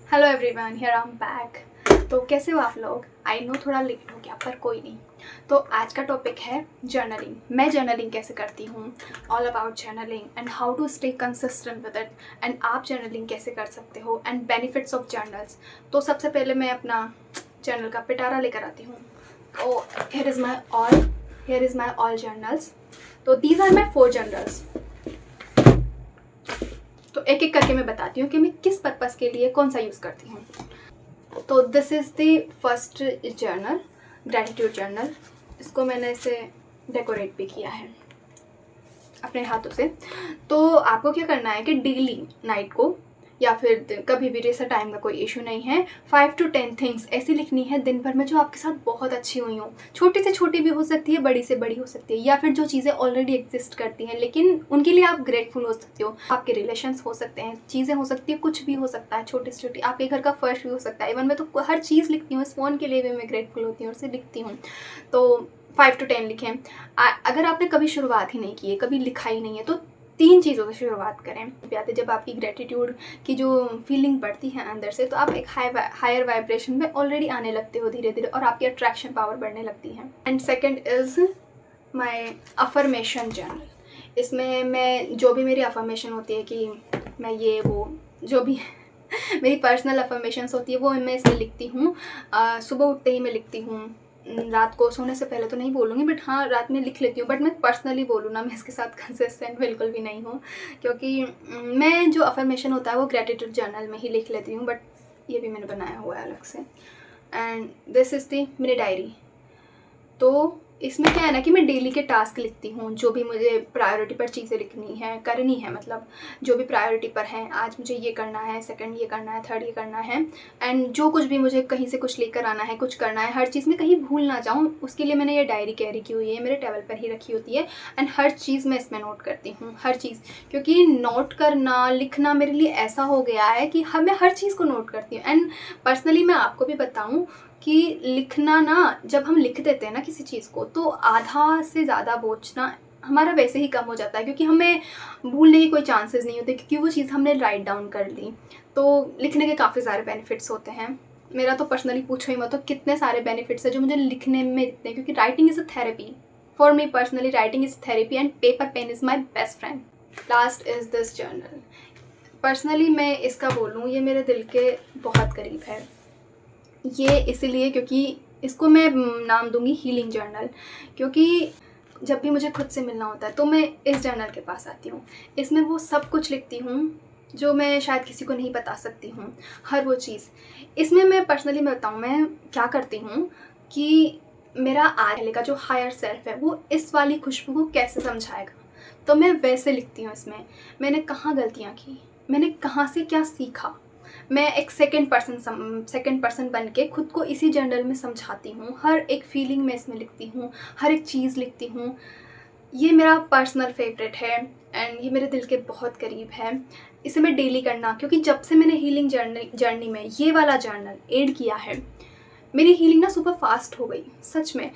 Hello everyone, here I am back. तो कैसे हो आप लोग? आई नो थोड़ा लेट हो गया पर कोई नहीं। तो आज का टॉपिक है जर्नलिंग। मैं जर्नलिंग कैसे करती हूँ, all about journaling and how to stay consistent with it, and आप जर्नलिंग कैसे कर सकते हो एंड बेनिफिट्स ऑफ जर्नल्स। तो सबसे पहले मैं अपना जर्नल का पिटारा लेकर आती हूँ। तो here is my all journals. तो दीज आर माई 4 जर्नल्स। तो एक एक करके मैं बताती हूँ कि मैं किस पर्पज़ के लिए कौन सा यूज़ करती हूँ। तो this is the first journal, gratitude journal. इसको मैंने ऐसे डेकोरेट भी किया है अपने हाथों से। तो आपको क्या करना है कि डेली नाइट को या फिर कभी भी, जैसा टाइम का कोई इशू नहीं है, 5 to 10 थिंग्स ऐसी लिखनी है दिन भर में जो आपके साथ बहुत अच्छी हुई हों। छोटी से छोटी भी हो सकती है, बड़ी से बड़ी हो सकती है, या फिर जो चीज़ें ऑलरेडी एग्जिस्ट करती हैं लेकिन उनके लिए आप ग्रेटफुल हो सकते हो। आपके रिलेशंस हो सकते हैं, चीज़ें हो सकती है, कुछ भी हो सकता है, छोटी से छोटी। आपके घर का फर्श भी हो सकता है। इवन मैं तो हर चीज़ लिखती हूँ, इस फ़ोन के लिए भी मैं ग्रेटफुल होती हूँ और उसे लिखती हूँ। तो 5 to 10 लिखें। अगर आपने कभी शुरुआत ही नहीं की है, कभी लिखा ही नहीं है, तो 3 चीज़ों से शुरुआत करें। जब आपकी ग्रेटिट्यूड की जो फीलिंग बढ़ती है अंदर से, तो आप एक हायर वाइब्रेशन में ऑलरेडी आने लगते हो धीरे धीरे, और आपकी अट्रैक्शन पावर बढ़ने लगती है। And second is my affirmation journal. इसमें मैं जो भी मेरी अफर्मेशन होती है कि मैं ये वो जो भी मेरी पर्सनल अफर्मेशंस होती है वो मैं इसमें लिखती हूँ। सुबह उठते ही मैं लिखती हूँ। रात को सोने से पहले तो नहीं बोलूँगी, बट हाँ रात में लिख लेती हूँ। बट मैं पर्सनली बोलूँ ना, मैं इसके साथ कंसिस्टेंट बिल्कुल भी नहीं हूँ, क्योंकि मैं जो अफर्मेशन होता है वो ग्रेटिट्यूड जर्नल में ही लिख लेती हूँ। बट ये भी मैंने बनाया हुआ है अलग से। एंड दिस इज़ दी मेरी डायरी। तो इसमें क्या है ना कि मैं डेली के टास्क लिखती हूँ, जो भी मुझे प्रायोरिटी पर चीज़ें लिखनी है, करनी है, मतलब जो भी प्रायोरिटी पर हैं। आज मुझे ये करना है, सेकंड ये करना है, थर्ड ये करना है। एंड जो कुछ भी मुझे कहीं से कुछ लेकर आना है, कुछ करना है, हर चीज़ में कहीं भूल ना जाऊँ, उसके लिए मैंने ये डायरी कैरी की हुई है, मेरे टेबल पर ही रखी होती है। एंड हर चीज़ मैं इसमें नोट करती हूँ, हर चीज़। क्योंकि नोट करना, लिखना मेरे लिए ऐसा हो गया है कि मैं हर चीज़ को नोट करती हूँ। एंड पर्सनली मैं आपको भी बताऊँ कि लिखना ना, जब हम लिख देते हैं ना किसी चीज़ को, तो आधा से ज़्यादा बोझ ना हमारा वैसे ही कम हो जाता है, क्योंकि हमें भूलने की कोई चांसेस नहीं होते, क्योंकि वो चीज़ हमने राइट डाउन कर ली। तो लिखने के काफ़ी सारे बेनिफिट्स होते हैं। मेरा तो पर्सनली पूछो ही मत, तो कितने सारे बेनिफिट्स हैं जो मुझे लिखने में इतने, क्योंकि writing is a therapy for me personally. Writing is therapy and paper pen is my best friend. Last is this journal. Personally मैं इसका बोलूँ, ये मेरे दिल के बहुत करीब है। ये इसीलिए क्योंकि इसको मैं नाम दूँगी हीलिंग जर्नल, क्योंकि जब भी मुझे खुद से मिलना होता है तो मैं इस जर्नल के पास आती हूँ। इसमें वो सब कुछ लिखती हूँ जो मैं शायद किसी को नहीं बता सकती हूँ, हर वो चीज़। इसमें मैं पर्सनली मैं बताऊँ मैं क्या करती हूँ कि मेरा आज पहले का जो हायर सेल्फ है वो इस वाली खुशबू को कैसे समझाएगा, तो मैं वैसे लिखती हूँ इसमें। मैंने कहाँ गलतियाँ की, मैंने कहाँ से क्या सीखा, मैं एक सेकंड पर्सन बन के खुद को इसी जर्नल में समझाती हूँ। हर एक फीलिंग मैं इसमें लिखती हूँ, हर एक चीज़ लिखती हूँ। ये मेरा पर्सनल फेवरेट है एंड ये मेरे दिल के बहुत करीब है। इसे मैं डेली करना, क्योंकि जब से मैंने हीलिंग जर्नी में ये वाला जर्नल ऐड किया है, मेरी हीलिंग ना सुपर फास्ट हो गई सच में।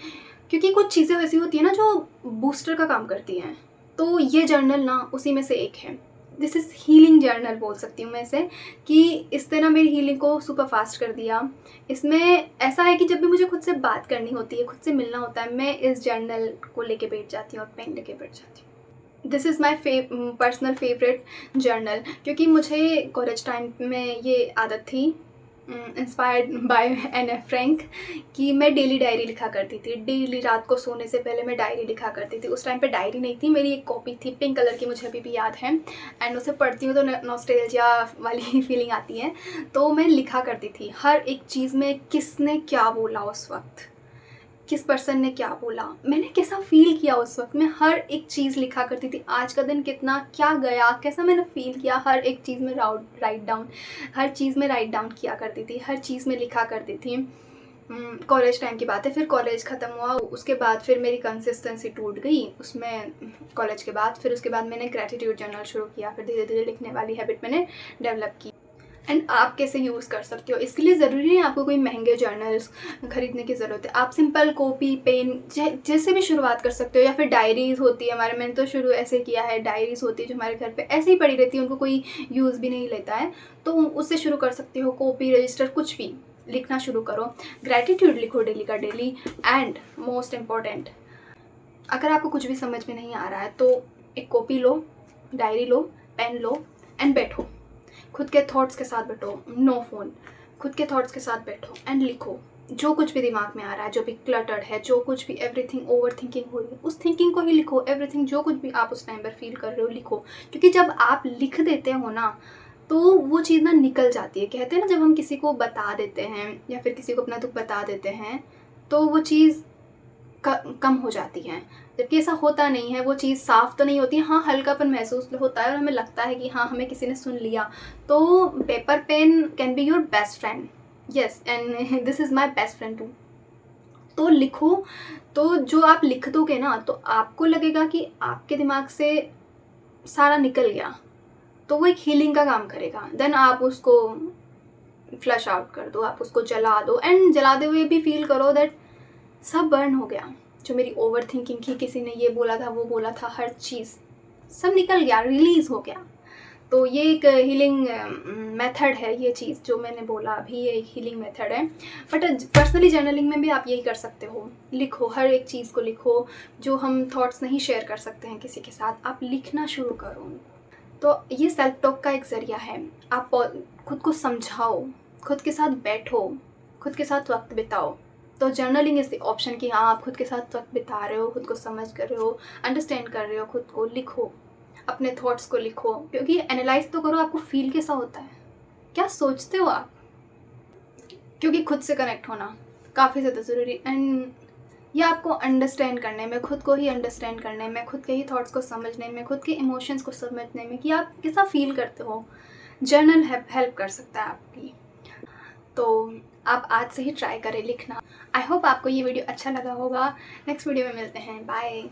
क्योंकि कुछ चीज़ें ऐसी होती हैं ना जो बूस्टर का काम करती हैं, तो ये जर्नल ना उसी में से एक है। दिस इज़ हीलिंग जर्नल बोल सकती हूँ मैं इसे, कि इसने ना मेरी हीलिंग को सुपर फास्ट कर दिया। इसमें ऐसा है कि जब भी मुझे खुद से बात करनी होती है, खुद से मिलना होता है, मैं इस जर्नल को लेके बैठ जाती हूँ और पेन लेके बैठ जाती हूँ। This is my personal favourite journal, क्योंकि मुझे कॉलेज टाइम में ये आदत थी, inspired by Anne F Frank, कि मैं डेली डायरी लिखा करती थी। डेली रात को सोने से पहले मैं डायरी लिखा करती थी। उस टाइम पे डायरी नहीं थी, मेरी एक कॉपी थी पिंक कलर की, मुझे अभी भी याद है। एंड उसे पढ़ती हूँ तो नॉस्टैल्जिया वाली फीलिंग आती है। तो मैं लिखा करती थी हर एक चीज़ में, किसने क्या बोला उस वक्त, किस पर्सन ने क्या बोला, मैंने कैसा फ़ील किया उस वक्त, मैं हर एक चीज़ लिखा करती थी। आज का दिन कितना क्या गया, कैसा मैंने फ़ील किया, हर एक चीज़ में राइट डाउन, हर चीज़ में राइट डाउन किया करती थी, हर चीज़ में लिखा करती थी। कॉलेज टाइम की बात है, फिर कॉलेज ख़त्म हुआ, उसके बाद फिर मेरी कंसिस्टेंसी टूट गई उसमें कॉलेज के बाद। फिर उसके बाद मैंने ग्रेटिट्यूड जर्नल शुरू किया, फिर धीरे धीरे लिखने वाली हैबिट मैंने डेवलप की। एंड आप कैसे यूज़ कर सकते हो। इसके लिए ज़रूरी नहीं आपको कोई महंगे जर्नल्स खरीदने की ज़रूरत है। आप सिंपल कॉपी पेन जैसे भी शुरुआत कर सकते हो, या फिर डायरीज़ होती है हमारे, मैंने तो शुरू ऐसे किया है, डायरीज़ होती है जो हमारे घर पे ऐसे ही पड़ी रहती है, उनको कोई यूज़ भी नहीं लेता है, तो उससे शुरू कर सकते हो। कॉपी रजिस्टर कुछ भी लिखना शुरू करो, ग्रैटिट्यूड लिखो डेली का डेली। एंड मोस्ट इम्पॉर्टेंट, अगर आपको कुछ भी समझ में नहीं आ रहा है तो एक कॉपी लो, डायरी लो, पेन लो एंड बैठो, खुद के थॉट्स के साथ बैठो, नो फ़ोन, खुद के थॉट्स के साथ बैठो एंड लिखो जो कुछ भी दिमाग में आ रहा है, जो भी क्लटर्ड है, जो कुछ भी एवरीथिंग ओवर थिंकिंग हो रही है, उस थिंकिंग को ही लिखो। एवरीथिंग जो कुछ भी आप उस टाइम पर फील कर रहे हो लिखो, क्योंकि जब आप लिख देते हो ना तो वो चीज़ ना निकल जाती है। कहते हैं ना, जब हम किसी को बता देते हैं या फिर किसी को अपना दुख बता देते हैं तो वो चीज़ कम हो जाती हैं, जबकि ऐसा होता नहीं है। वो चीज़ साफ़ तो नहीं होती है, हाँ हल्कापन महसूस होता है और हमें लगता है कि हाँ हमें किसी ने सुन लिया। तो paper pen can be your best friend, yes, and this is my best friend too. तो लिखो, तो जो आप लिख दोगे ना तो आपको लगेगा कि आपके दिमाग से सारा निकल गया, तो वो एक हीलिंग का काम करेगा। देन आप उसको फ्लश आउट कर दो, आप उसको जला दो एंड जलाते हुए भी फील करो दैट सब बर्न हो गया। जो मेरी ओवर थिंकिंग थी, किसी ने ये बोला था, वो बोला था, हर चीज़ सब निकल गया, रिलीज़ हो गया। तो ये एक हीलिंग मेथड है, ये चीज़ जो मैंने बोला अभी, ये एक हीलिंग मेथड है। बट पर्सनली जर्नलिंग में भी आप यही कर सकते हो, लिखो, हर एक चीज़ को लिखो। जो हम थॉट्स नहीं शेयर कर सकते हैं किसी के साथ, आप लिखना शुरू करो उनको। तो ये सेल्फ टॉक का एक ज़रिया है। आप खुद को समझाओ, खुद के साथ बैठो, खुद के साथ वक्त बिताओ। तो जर्नलिंग इज़ द ऑप्शन कि हाँ आप खुद के साथ वक्त बिता रहे हो, खुद को समझ कर रहे हो, अंडरस्टैंड कर रहे हो खुद को। लिखो, अपने थॉट्स को लिखो, क्योंकि एनालाइज तो करो आपको फील कैसा होता है, क्या सोचते हो आप, क्योंकि खुद से कनेक्ट होना काफ़ी ज़्यादा ज़रूरी। एंड ये आपको अंडरस्टैंड करने में, खुद को ही अंडरस्टैंड करने में, खुद के ही थॉट्स को समझने में, खुद के इमोशंस को समझने में कि आप कैसा फील करते हो, जर्नल हेल्प कर सकता है आपकी। तो आप आज से ही ट्राई करें लिखना। आई होप आपको ये वीडियो अच्छा लगा होगा। नेक्स्ट वीडियो में मिलते हैं, बाय।